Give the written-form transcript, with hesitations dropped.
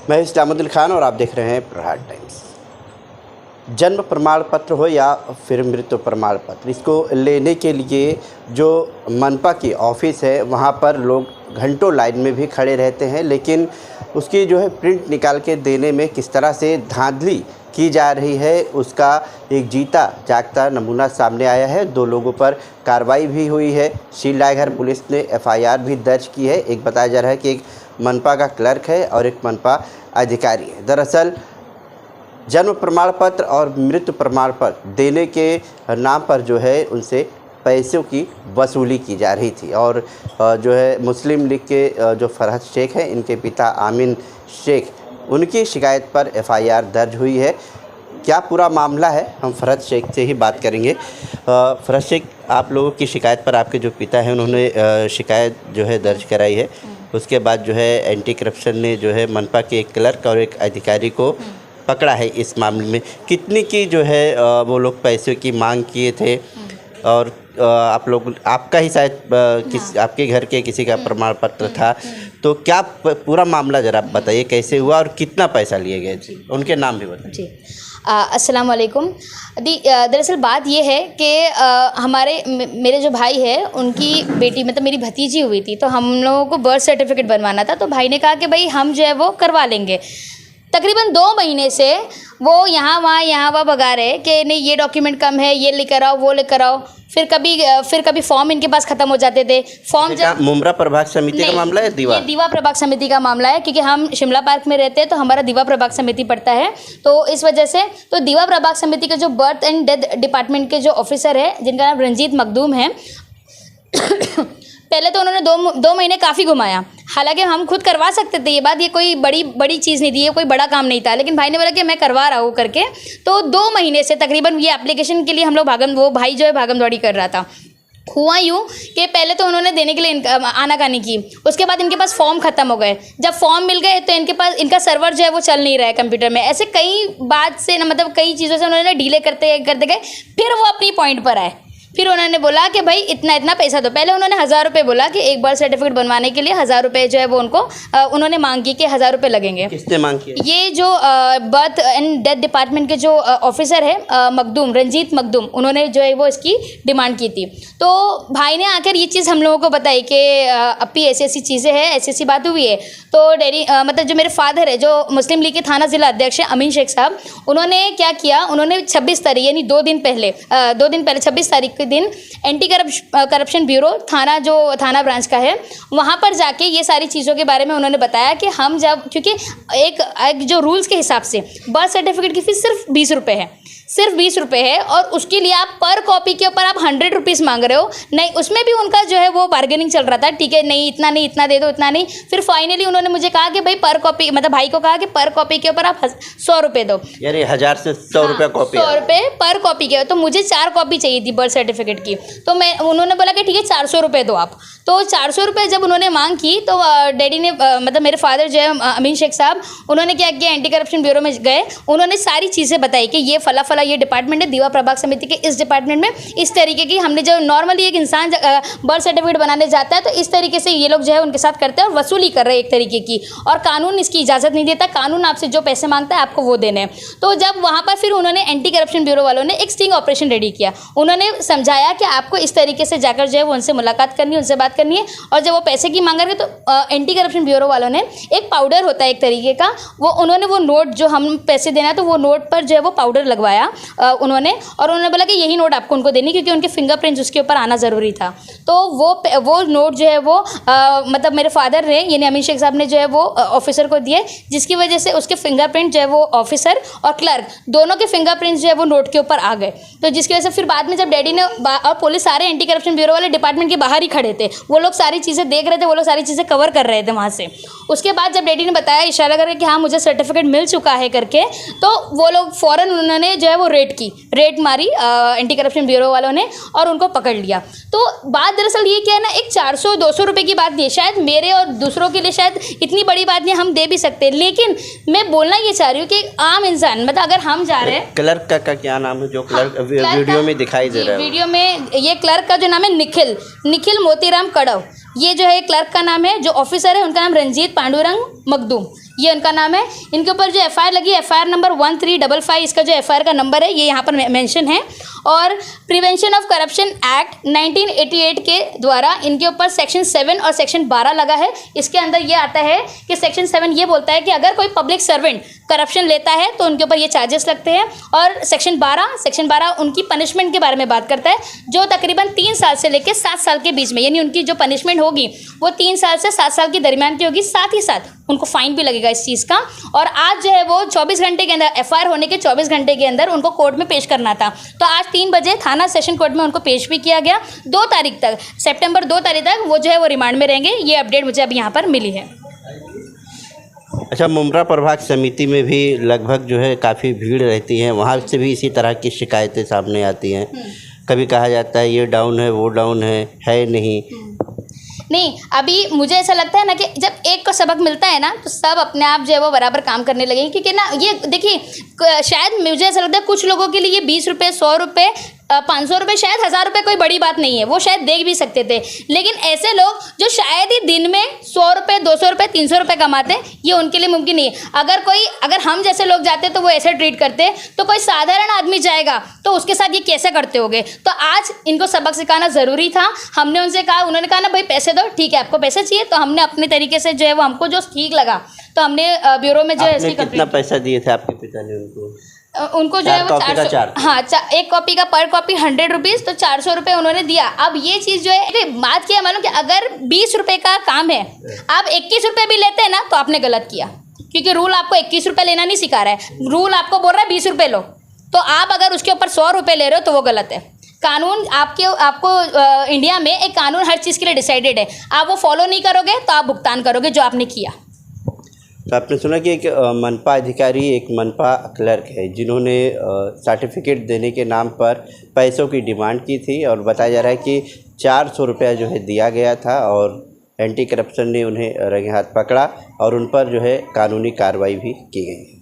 मैं इस्लामुद्दीन खान और आप देख रहे हैं प्रहार टाइम्स। जन्म प्रमाण पत्र हो या फिर मृत्यु प्रमाण पत्र, इसको लेने के लिए जो मनपा की ऑफिस है वहाँ पर लोग घंटों लाइन में भी खड़े रहते हैं, लेकिन उसकी जो है प्रिंट निकाल के देने में किस तरह से धांधली की जा रही है उसका एक जीता जागता नमूना सामने आया है। 2 लोगों पर कार्रवाई भी हुई है। शीलडाईघर पुलिस ने FIR भी दर्ज की है। एक बताया जा रहा है कि एक मनपा का क्लर्क है और एक मनपा अधिकारी है। दरअसल जन्म प्रमाण पत्र और मृत्यु प्रमाण पत्र देने के नाम पर जो है उनसे पैसों की वसूली की जा रही थी और जो है मुस्लिम लीग के जो फरहत शेख हैं, इनके पिता आमिन शेख, उनकी शिकायत पर FIR दर्ज हुई है। क्या पूरा मामला है, हम फरहत शेख से ही बात करेंगे। फरहत शेख, आप लोगों की शिकायत पर आपके जो पिता हैं उन्होंने शिकायत जो है दर्ज कराई है। उसके बाद जो है एंटी करप्शन ने जो है मनपा के एक क्लर्क और एक अधिकारी को पकड़ा है। इस मामले में कितनी की जो है वो लोग पैसों की मांग किए थे और आप लोग, आपका ही शायद आपके घर के किसी का प्रमाण पत्र था, तो क्या पूरा मामला ज़रा बताइए कैसे हुआ और कितना पैसा लिए गए थे, उनके नाम भी बताइए। जी, अस्सलाम वालेकुम। दरअसल बात ये है कि मेरे जो भाई है उनकी बेटी मतलब मेरी भतीजी हुई थी, तो हम लोगों को बर्थ सर्टिफिकेट बनवाना था। तो भाई ने कहा कि भाई हम जो है वो करवा लेंगे। तकरीबन 2 महीने से वो यहाँ वहाँ भगा रहे कि नहीं ये डॉक्यूमेंट कम है, ये लेकर आओ, वो लेकर आओ। फिर कभी फॉर्म इनके पास ख़त्म हो जाते थे। फॉर्म जब मुमरा प्रभाग समिति का मामला है, ये दीवा प्रभाग समिति का मामला है, क्योंकि हम शिमला पार्क में रहते हैं तो हमारा दीवा प्रभाग समिति पड़ता है। तो इस वजह से तो दीवा प्रभाग समिति के जो बर्थ एंड डेथ डिपार्टमेंट के जो ऑफिसर है, जिनका नाम रंजीत मखदूम है, पहले तो उन्होंने 2 महीने काफ़ी घुमाया। हालांकि हम खुद करवा सकते थे ये बात, ये कोई बड़ी चीज़ नहीं थी, ये कोई बड़ा काम नहीं था, लेकिन भाई ने बोला कि मैं करवा रहा हूँ करके। तो 2 महीने से तकरीबन ये एप्लीकेशन के लिए हम लोग वो भाई जो है भागमदौड़ी कर रहा था। हुआ यूँ कि पहले तो उन्होंने देने के लिए आनाकानी की, उसके बाद इनके पास फॉर्म ख़त्म हो गए। जब फॉर्म मिल गए तो इनका सर्वर जो है वो चल नहीं रहा है कंप्यूटर में। ऐसे कई बात से मतलब कई चीज़ों से उन्होंने डीले करते गए। फिर वो अपनी पॉइंट पर आए। फिर उन्होंने बोला कि भाई इतना पैसा दो। पहले उन्होंने 1000 रुपये बोला कि एक बर्थ सर्टिफिकेट बनवाने के लिए 1000 रुपये जो है वो उनको उन्होंने मांग की कि 1000 रुपये लगेंगे। किसने मांग किया? ये जो बर्थ एंड डेथ डिपार्टमेंट के जो ऑफिसर है रंजीत मखदूम, उन्होंने जो है वो इसकी डिमांड की थी। तो भाई ने आकर ये चीज़ हम लोगों को बताई कि अपी ऐसी चीज़ें हैं, ऐसी बात हुई है। तो डैडी मतलब जो मेरे फादर है, जो मुस्लिम लीग के थाना ज़िला अध्यक्ष हैं अमीन शेख साहब, उन्होंने क्या किया, उन्होंने 26 तारीख यानी 2 दिन पहले 26 तारीख के दिन एंटी करप्शन ब्यूरो थाना ब्रांच का है, वहाँ पर जाके ये सारी चीज़ों के बारे में उन्होंने बताया कि हम जब, क्योंकि एक जो रूल्स के हिसाब से बर्थ सर्टिफिकेट की फ़ीस सिर्फ 20 रुपये है, सिर्फ 20 रुपये है, और उसके लिए आप पर कॉपी के ऊपर आप 100 रुपीज़ मांग रहे हो। नहीं, उसमें भी उनका जो है वो बार्गेनिंग चल रहा था, ठीक है नहीं इतना दे दो, इतना नहीं। फिर फाइनली उन्होंने मुझे कहा कि भाई पर कॉपी, मतलब भाई को कहा कि पर कॉपी के ऊपर आप 100 रुपये दो, यानी 1000 से 100 रुपये कॉपी, 100 रुपये पर कॉपी के। तो मुझे 4 कॉपी चाहिए थी बर्थ सर्टिफिकेट की। तो उन्होंने बोला कि ठीक है 400 रुपये दो आप। तो 400 रुपये जब उन्होंने मांग की तो डैडी ने मतलब मेरे फादर जो है अमीन शेख साहब, उन्होंने क्या किया, एंटी करप्शन ब्यूरो में गए। उन्होंने सारी चीज़ें बताई कि ये फला ये डिपार्टमेंट है, दीवा प्रभाग समिति के इस डिपार्टमेंट में इस तरीके की हमने जो नॉर्मली एक इंसान बर्थ सर्टिफिकेट बनाने जाता है तो इस तरीके से ये लोग जो है उनके साथ करते हैं और वसूली कर रहे हैं एक तरीके की, और कानून इसकी इजाज़त नहीं देता। कानून आपसे जो पैसे मांगता है आपको वो देने हैं। तो जब वहाँ पर फिर उन्होंने एंटी करप्शन ब्यूरो वालों ने एक स्टिंग ऑपरेशन रेडी किया। उन्होंने समझाया कि आपको इस तरीके से जाकर जो है वो उनसे मुलाकात करनी है, उनसे बात करनी है, और जब वो पैसे की मांग रहे तो एंटी करप्शन ब्यूरो वालों ने एक पाउडर होता है एक तरीके का, उन्होंने वो नोट जो हम पैसे देना है तो वो नोट पर जो है वो पाउडर लगवाया उन्होंने, और उन्होंने बोला कि यही नोट आपको उनको देनी, क्योंकि उनके फिंगरप्रिंट्स उसके ऊपर आना ज़रूरी था। तो वो नोट जो है वो मतलब मेरे फादर ने यानी अमीन शेख साहब ने जो है वो ऑफिसर को दिए, जिसकी वजह से उसके फिंगरप्रिंट जो है वो ऑफिसर और क्लर्क दोनों के फिंगरप्रिंट्स जो है वो नोट के ऊपर आ गए। तो जिसकी वजह से फिर बाद में जब डैडी ने और पुलिस सारे एंटी करप्शन ब्यूरो वाले डिपार्टमेंट के बाहर ही खड़े थे, वो लोग सारी चीज़ें देख रहे थे, वो लोग सारी चीज़ें कवर कर रहे थे वहाँ से। उसके बाद जब डैडी ने बताया इशारा करके कि हाँ मुझे सर्टिफिकेट मिल चुका है करके, तो वो लोग फ़ौरन उन्होंने जो है वो रेड मारी एंटी करप्शन ब्यूरो वालों ने और उनको पकड़ लिया। तो बात दरअसल ये क्या है ना, एक 400-200 रुपये की बात नहीं है, शायद मेरे और दूसरों के लिए शायद इतनी बड़ी बात नहीं, हम दे भी सकते हैं, लेकिन मैं बोलना ये चाह रही हूँ कि आम इंसान मतलब अगर हम जा रहे हैं, क्लर्क का क्या नाम है जो क्लर्क वीडियो में दिखाई दे रहा है? वीडियो में ये क्लर्क का जो नाम है निखिल मोतीराम कड़व, ये जो है क्लर्क का नाम है। जो ऑफिसर है उनका नाम रंजीत पांडुरंग मखदूम, ये उनका नाम है। इनके ऊपर जो FIR लगी, FIR नंबर 1355, इसका जो FIR का नंबर है ये यहाँ पर मेंशन है। और प्रिवेंशन ऑफ करप्शन एक्ट 1988 के द्वारा इनके ऊपर सेक्शन 7 और सेक्शन 12 लगा है। इसके अंदर ये आता है कि सेक्शन 7 ये बोलता है कि अगर कोई पब्लिक सर्वेंट करप्शन लेता है तो उनके ऊपर ये चार्जेस लगते हैं। और सेक्शन 12 उनकी पनिशमेंट के बारे में बात करता है, जो तकरीबन 3 साल से लेकर 7 साल के बीच में, यानी उनकी जो पनिशमेंट होगी वो 3 साल से 7 साल के दरमियान की होगी। साथ ही साथ उनको फाइन भी लगेगा इस चीज़ का। और आज जो है वो 24 घंटे के अंदर, FIR होने के 24 घंटे के अंदर उनको कोर्ट में पेश करना था। तो आज 3 बजे थाना सेशन कोर्ट में उनको पेश भी किया गया। 2 तारीख तक, सितंबर 2 तारीख तक वो जो है वो रिमांड में रहेंगे। ये अपडेट मुझे अभी यहाँ पर मिली है। अच्छा, मुमरा प्रभाग समिति में भी लगभग जो है काफ़ी भीड़ रहती है, वहाँ से भी इसी तरह की शिकायतें सामने आती हैं। कभी कहा जाता है ये डाउन है, वो डाउन है नहीं। नहीं, अभी मुझे ऐसा लगता है ना कि जब एक को सबक मिलता है ना तो सब अपने आप जो है वो बराबर काम करने लगेंगे। क्योंकि ना ये देखिए, शायद मुझे ऐसा लगता है कुछ लोगों के लिए 20 रुपये, 100 रुपये, 500 रुपये, शायद 1000 रुपये कोई बड़ी बात नहीं है, वो शायद देख भी सकते थे। लेकिन ऐसे लोग जो शायद ही दिन में 100 रुपये, 200 रुपये, 300 रुपये कमाते, ये उनके लिए मुमकिन नहीं है। अगर हम जैसे लोग जाते तो वो ऐसे ट्रीट करते, तो कोई साधारण आदमी जाएगा तो उसके साथ ये कैसे करते होंगे। तो आज इनको सबक सिखाना ज़रूरी था। हमने उनसे कहा, उन्होंने कहा ना भाई पैसे दो, ठीक है आपको पैसे चाहिए, तो हमने अपने तरीके से जो है वो हमको जो ठीक लगा तो हमने ब्यूरो में जो है इसकी कितना पैसा दिए थे आपके पिता ने उनको जो है वो 400, हाँ, एक कॉपी का पर कॉपी 100 रुपीज़, तो 400 रुपये उन्होंने दिया। अब ये चीज़ जो है बात किया, मालूम कि अगर 20 रुपये का काम है, आप 21 रुपये भी लेते हैं ना तो आपने गलत किया। क्योंकि रूल आपको 21 रुपये लेना नहीं सिखा रहा है, रूल आपको बोल रहा है 20 रुपये लो। तो आप अगर उसके ऊपर 100 रुपये ले रहे हो तो वो गलत है। कानून आपको इंडिया में एक कानून हर चीज़ के लिए डिसाइडेड है, आप वो फॉलो नहीं करोगे तो आप भुगतान करोगे जो आपने किया। तो आपने सुना कि एक मनपा अधिकारी, एक मनपा क्लर्क है जिन्होंने सर्टिफिकेट देने के नाम पर पैसों की डिमांड की थी, और बताया जा रहा है कि 400 रुपया जो है दिया गया था, और एंटी करप्शन ने उन्हें रंगे हाथ पकड़ा और उन पर जो है कानूनी कार्रवाई भी की गई।